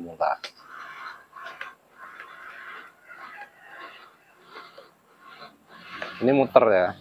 semula. Ini muter ya.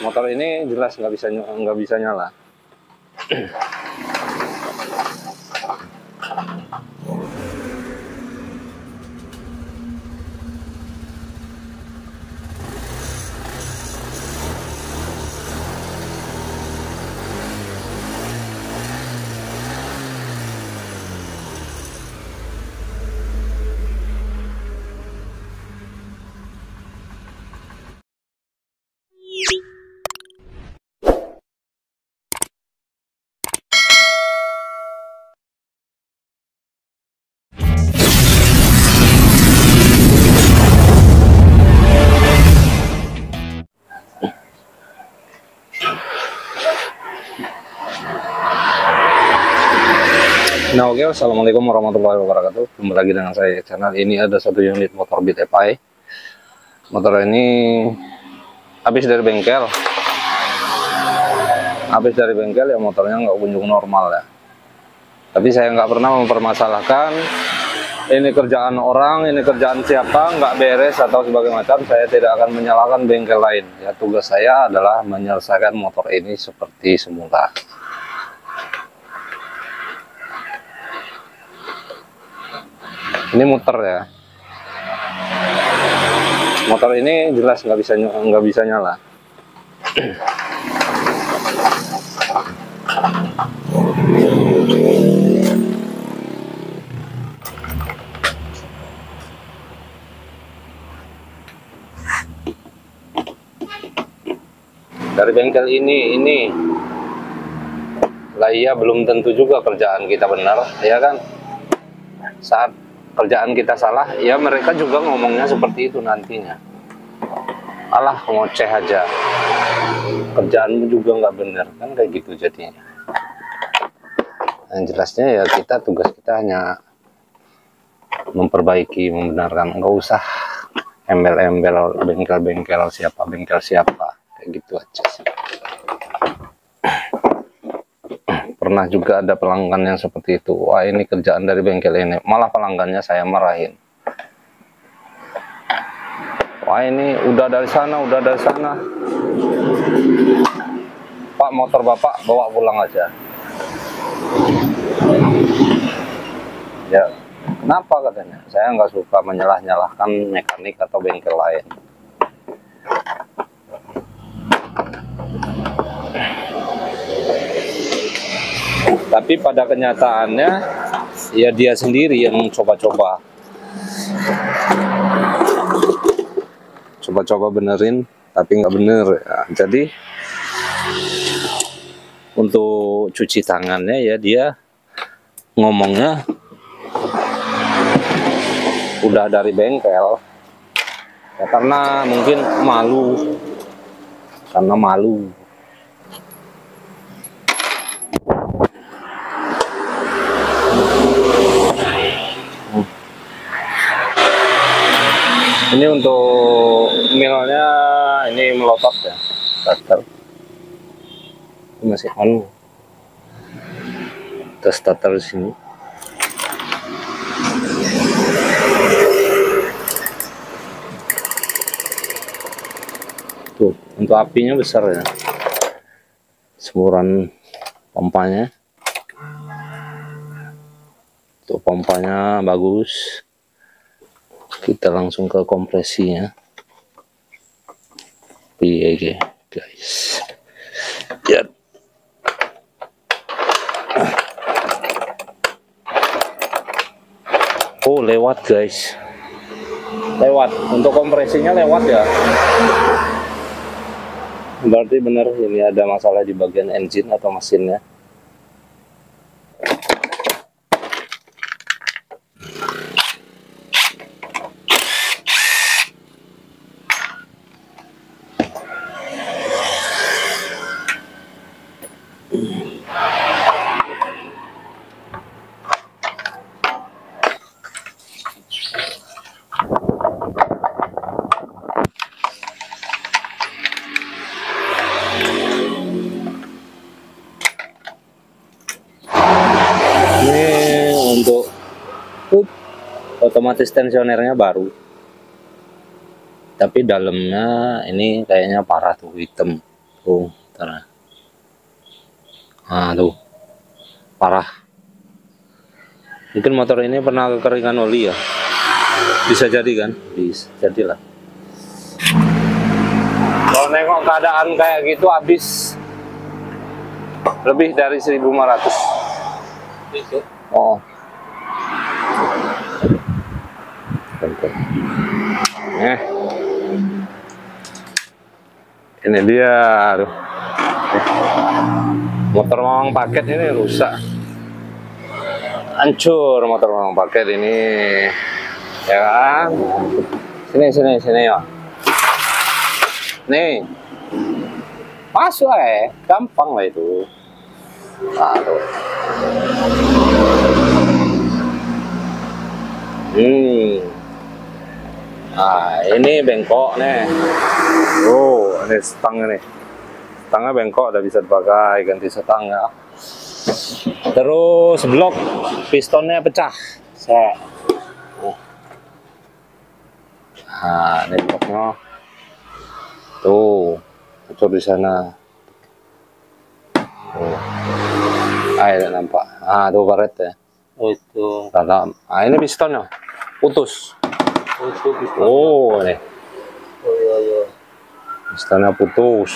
Motor ini jelas nggak bisa nyala. Nah oke, assalamualaikum warahmatullahi wabarakatuh. Kembali lagi dengan saya channel ini. Ada satu unit motor Beat FI. Motor ini habis dari bengkel. Ya, motornya nggak kunjung normal ya. Tapi saya nggak pernah mempermasalahkan ini kerjaan orang, ini kerjaan siapa, nggak beres atau sebagainya macam. Saya tidak akan menyalahkan bengkel lain. Ya, tugas saya adalah menyelesaikan motor ini seperti semula. Ini muter ya. Motor ini jelas nggak bisa nyala. Dari bengkel ini lah, iya belum tentu juga kerjaan kita benar, ya kan? Saat kerjaan kita salah, ya mereka juga ngomongnya seperti itu nantinya. Alah, ngoceh aja, kerjaanmu juga nggak bener, kan kayak gitu jadinya. Yang jelasnya ya tugas kita hanya memperbaiki, membenarkan, nggak usah embel-embel bengkel siapa, kayak gitu aja sih. Pernah juga ada pelanggan yang seperti itu. Wah, ini kerjaan dari bengkel ini, malah pelanggannya saya marahin. Wah, ini udah dari sana. Pak, motor bapak bawa pulang aja. Ya, kenapa katanya? Saya nggak suka menyalah-nyalahkan mekanik atau bengkel lain. Tapi pada kenyataannya, ya dia sendiri yang coba-coba benerin, tapi nggak bener ya. Jadi untuk cuci tangannya ya dia ngomongnya udah dari bengkel ya, karena mungkin malu. Ini untuk milnya ini melotot ya, starter ini masih on. Tes starter di sini. Tuh, untuk apinya besar ya, semburan pompanya. Tuh, pompanya bagus. Kita langsung ke kompresinya. Iya guys, ya. Oh, lewat guys, untuk kompresinya lewat ya. Berarti benar ini ada masalah di bagian engine atau mesinnya. Otomatis tensionernya baru, tapi dalamnya ini kayaknya parah tuh, hitam tuh. Nah tuh parah. Mungkin motor ini pernah kekeringan oli ya, bisa jadi kan, bisa jadilah. Kalau nengok keadaan kayak gitu habis lebih dari 1.500. Oh. Ini dia, aduh. Motor Mamang Paket ini rusak, hancur motor Mamang Paket ini, ya kan? Sini ya. Nih, masuk gampang lah itu. Aduh. Nah, ini bengkok nih. Oh, ini stangnya nih. Stangnya bengkok, udah bisa dipakai, ganti stang ya. Terus blok pistonnya pecah. Nah, ini bloknya. Tuh, hancur di sana. Oh. Tidak nampak. Ah, tuh karet ya. Oh itu. Dalam. Ah, ini pistonnya putus. Oh itu piston. Oh, nih. Oh iya. Pistonnya putus.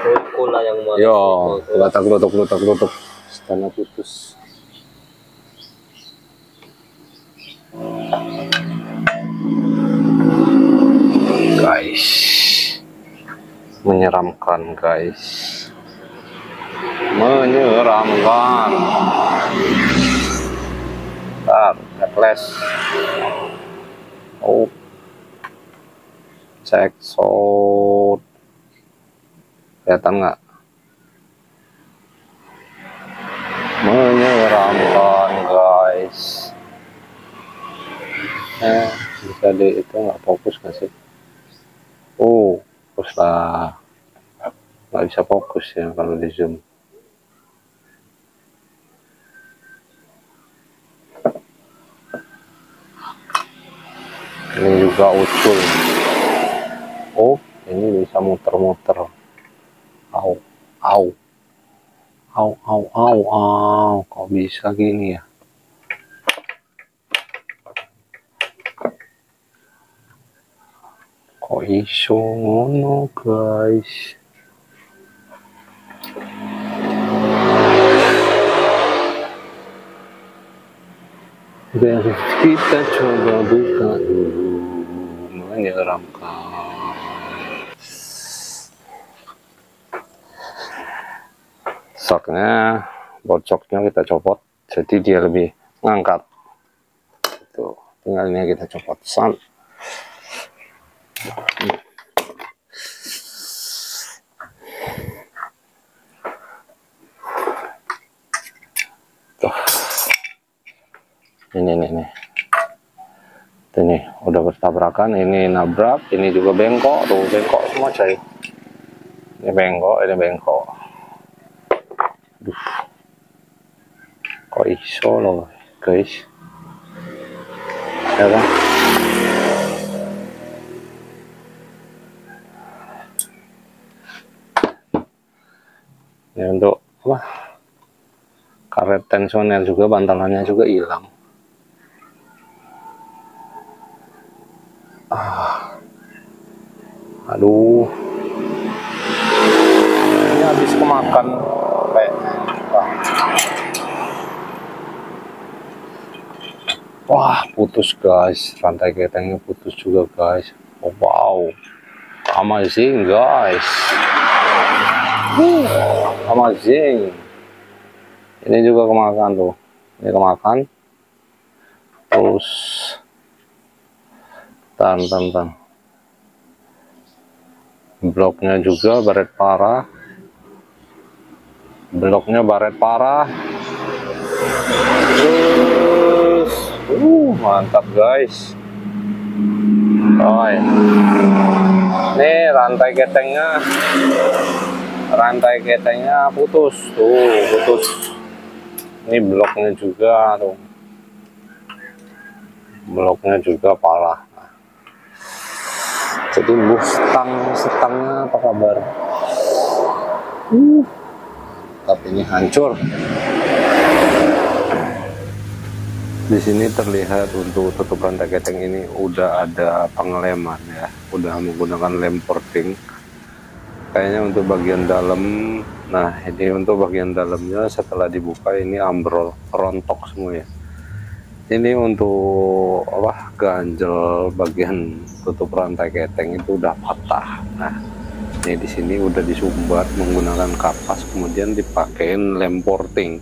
Oh kola yang mana? Yo, letak. Pistonnya putus. Guys, menyeramkan guys, menyeramkan. Bentar, headless. Oh, cek shot, kelihatan nggak? Menyeramkan guys. Bisa di itu nggak fokus nggak sih? Oh, fokus lah. Nggak bisa fokus ya kalau di zoom. Ini juga ucul. Oh, ini bisa muter-muter. Au. Kok bisa gini ya? Kok iso ngono guys? Kita coba buka dulu, menyeramkan. Saknya, bocoknya kita copot, jadi dia lebih ngangkat. Tuh, tinggal ini kita copot. Tuh. Ini udah bertabrakan, ini nabrak, ini juga bengkok, tuh bengkok semua coy. Ini bengkok. Aduh. Kok iso loh guys. Ya kan? Ini untuk apa? Karet tensioner juga, bantalannya juga hilang. Aduh, ini habis kemakan kayaknya. Wah, putus guys, rantai ketengnya putus juga guys. Oh, wow, amazing guys. Amazing. Ini juga kemakan tuh, ini kemakan. Terus tan. Bloknya juga baret parah. Terus mantap guys. Oh ya. Nih rantai ketengnya putus tuh, Ini bloknya juga tuh. bloknya juga parah. Jadi stangnya apa kabar? Tapi ini hancur. Di sini terlihat untuk tutup rantai keteng ini udah ada pengeleman ya, udah menggunakan lem porting. Kayaknya untuk bagian dalam, nah ini untuk bagian dalamnya setelah dibuka ini ambrol, rontok semua ya. Ini untuk apa, ganjel bagian tutup rantai keteng itu udah patah. Nah ini di sini udah disumbat menggunakan kapas, kemudian dipakein lem porting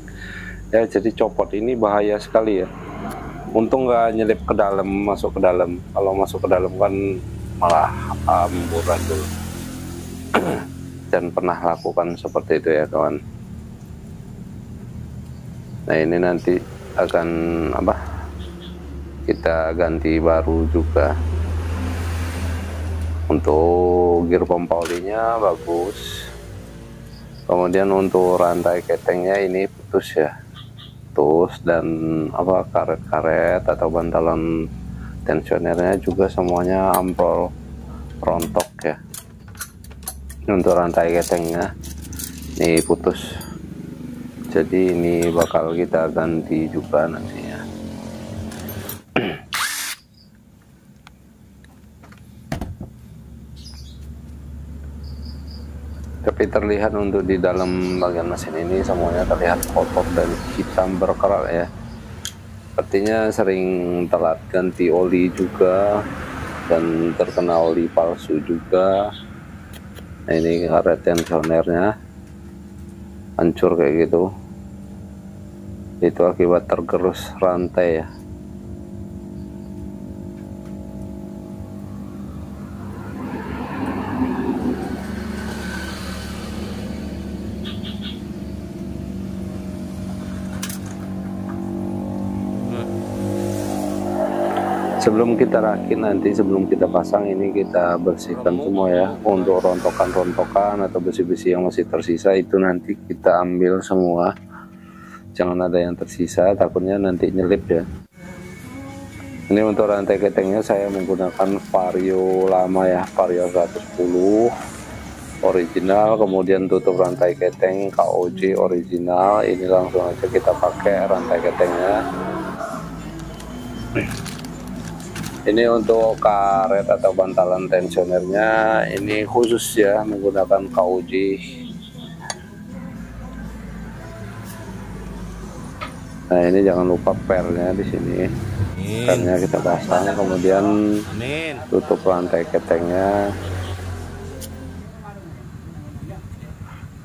ya. Jadi copot ini bahaya sekali ya. Untung nggak nyelip ke dalam, masuk ke dalam. Kalau masuk ke dalam kan malah amburadul. Dan pernah lakukan seperti itu ya kawan. Nah ini nanti akan apa, kita ganti baru juga. Untuk gear pompa olinya bagus, kemudian untuk rantai ketengnya ini putus ya, putus, dan apa, karet-karet atau bantalan tensionernya juga semuanya ambrol, rontok ya. Untuk rantai ketengnya ini putus, jadi ini bakal kita ganti juga nantinya. Tapi terlihat untuk di dalam bagian mesin ini semuanya terlihat kotor dan hitam berkerak ya. Sepertinya sering telat ganti oli juga dan terkena oli palsu juga. Nah ini karet tensionernya hancur kayak gitu. Itu akibat tergerus rantai ya. Sebelum kita rakit nanti, sebelum kita pasang ini kita bersihkan semua ya. Untuk rontokan-rontokan atau besi-besi yang masih tersisa itu nanti kita ambil semua. Jangan ada yang tersisa, takutnya nanti nyelip ya. Ini untuk rantai ketengnya saya menggunakan Vario lama ya, Vario 110 original. Kemudian tutup rantai keteng KOJ original. Ini langsung aja kita pakai rantai ketengnya. Ini untuk karet atau bantalan tensionernya ini khusus ya, menggunakan KOJ. Nah ini jangan lupa pernya di sini. Pernya kita pasang, kemudian tutup rantai ketengnya.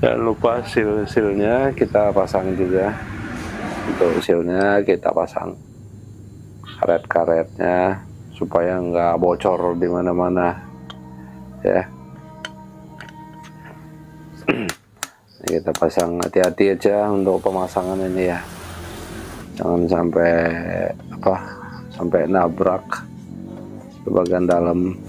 Jangan lupa seal-sealnya kita pasang juga. Untuk sealnya kita pasang, karet-karetnya supaya nggak bocor di mana-mana ya. Kita pasang, hati-hati aja untuk pemasangan ini ya, jangan sampai apa, sampai nabrak ke bagian dalam.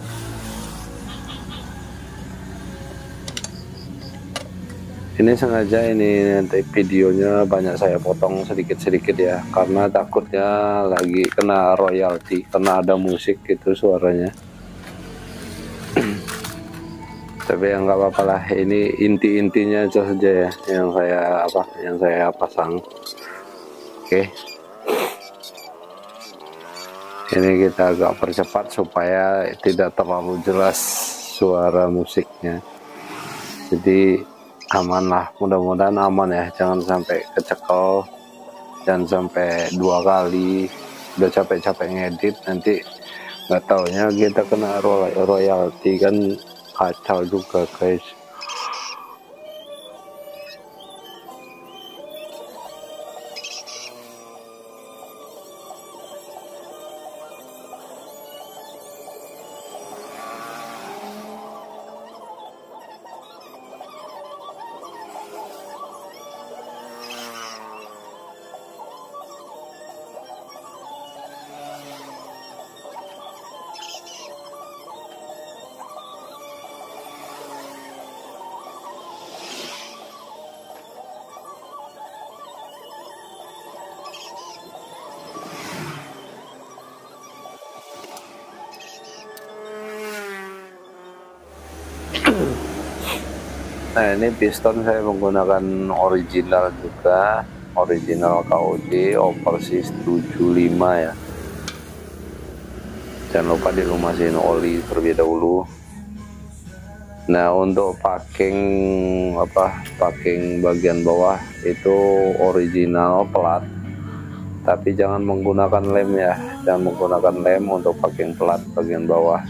Ini sengaja ini nanti videonya banyak saya potong sedikit-sedikit ya, karena takutnya lagi kena royalti karena ada musik gitu suaranya. Tapi yang nggak apa-apa lah, ini inti-intinya saja ya yang saya pasang. Oke. Ini kita agak percepat supaya tidak terlalu jelas suara musiknya. Jadi aman lah, mudah-mudahan aman ya, jangan sampai kecekel, jangan sampai 2 kali udah capek-capek ngedit nanti nggak taunya kita kena royalti kan, kacau juga guys. Nah, ini piston saya menggunakan original juga, original KOJ Overseas 75 ya. Jangan lupa dilumasin oli terlebih dahulu. Nah, untuk packing bagian bawah itu original plat, tapi jangan menggunakan lem ya, jangan menggunakan lem untuk packing plat bagian bawah.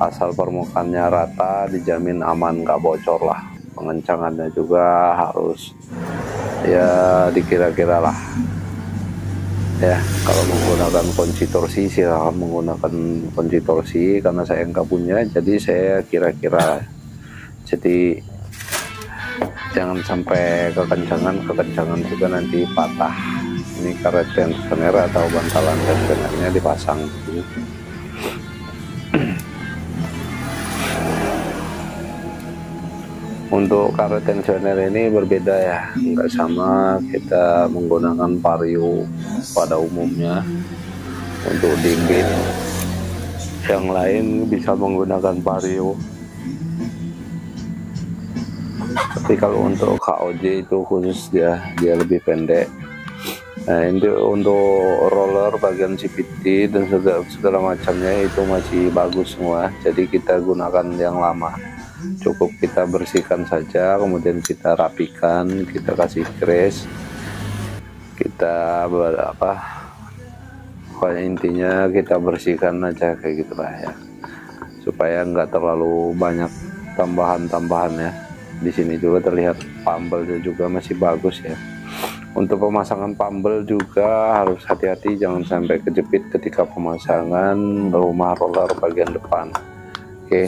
Asal permukaannya rata, dijamin aman, nggak bocor lah. Pengencangannya juga harus ya dikira-kira lah ya. Kalau menggunakan kunci torsi silahkan menggunakan kunci torsi, karena saya nggak punya, jadi saya kira-kira. Jadi jangan sampai kekencangan juga nanti patah. Ini karet tensioner atau bantalan tensionernya dipasang dulu. Untuk karet tensioner ini berbeda ya, nggak sama kita menggunakan vario pada umumnya. Untuk dingin yang lain bisa menggunakan vario, tapi kalau untuk KOJ itu khusus dia lebih pendek. Nah, ini untuk roller bagian CVT dan segala macamnya itu masih bagus semua, jadi kita gunakan yang lama. Cukup kita bersihkan saja, kemudian kita rapikan, kita kasih grease, kita pokoknya intinya kita bersihkan aja kayak gitulah ya, supaya nggak terlalu banyak tambahan ya. Di sini juga terlihat pambelnya juga masih bagus ya. Untuk pemasangan pambel juga harus hati-hati, jangan sampai kejepit ketika pemasangan rumah roller bagian depan. Oke,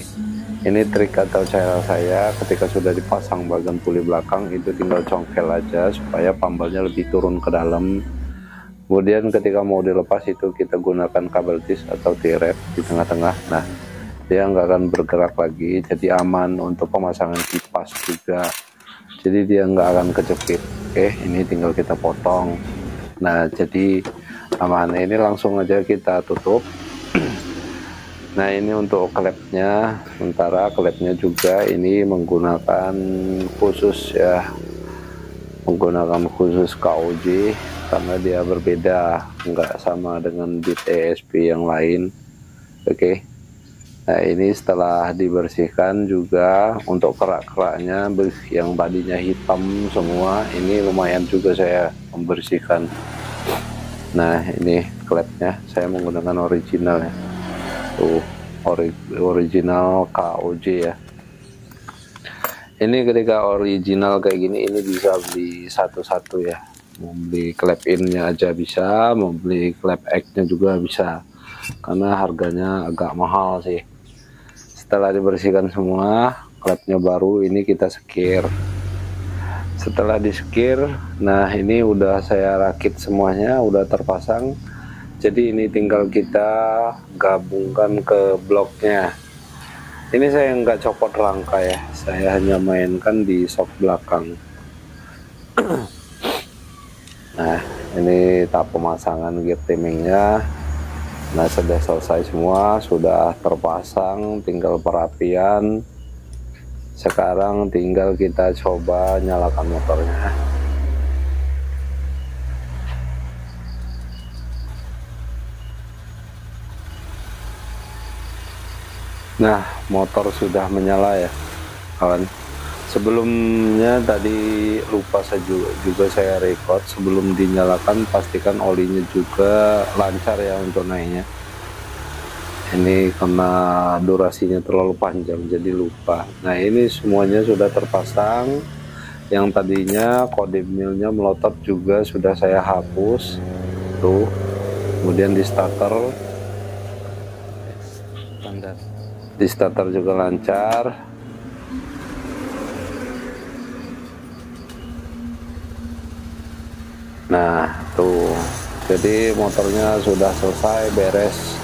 ini trik atau cara saya ketika sudah dipasang bagian puli belakang itu tinggal congkel aja supaya pambelnya lebih turun ke dalam. Kemudian ketika mau dilepas itu kita gunakan kabel tis atau T-rep di tengah-tengah. Nah, dia nggak akan bergerak lagi, jadi aman. Untuk pemasangan kipas juga, jadi dia nggak akan kejepit. Oke, ini tinggal kita potong. Nah, jadi aman. Ini langsung aja kita tutup. Nah, ini untuk klepnya, sementara klepnya juga ini menggunakan khusus ya, menggunakan khusus KOJ karena dia berbeda, nggak sama dengan bit ESP yang lain. Oke. Nah, ini setelah dibersihkan juga untuk kerak-keraknya yang tadinya hitam semua, ini lumayan juga saya membersihkan. Nah, ini klepnya saya menggunakan original ya. Tuh, original KOJ ya. Ini ketika original kayak gini, ini bisa beli satu-satu ya. Mau beli klep innya aja bisa, mau beli klep X-nya juga bisa, karena harganya agak mahal sih. Setelah dibersihkan semua, klepnya baru, ini kita sekir. Setelah disekir, nah ini udah saya rakit semuanya, udah terpasang. Jadi ini tinggal kita gabungkan ke bloknya. Ini saya nggak copot rangka ya, saya hanya mainkan di sok belakang. Nah, ini tahap pemasangan gear timingnya. Nah, sudah selesai semua, sudah terpasang, tinggal perapian. Sekarang tinggal kita coba nyalakan motornya. Nah, motor sudah menyala ya kawan. Sebelumnya tadi lupa juga saya record, sebelum dinyalakan pastikan olinya juga lancar ya untuk naiknya. Ini karena durasinya terlalu panjang jadi lupa. Nah, ini semuanya sudah terpasang. Yang tadinya kode milnya melotot juga sudah saya hapus tuh. Kemudian di starter juga lancar. Nah, tuh, jadi motornya sudah selesai beres.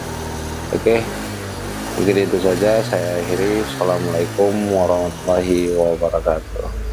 Oke, mungkin itu saja saya akhiri. Assalamualaikum warahmatullahi wabarakatuh.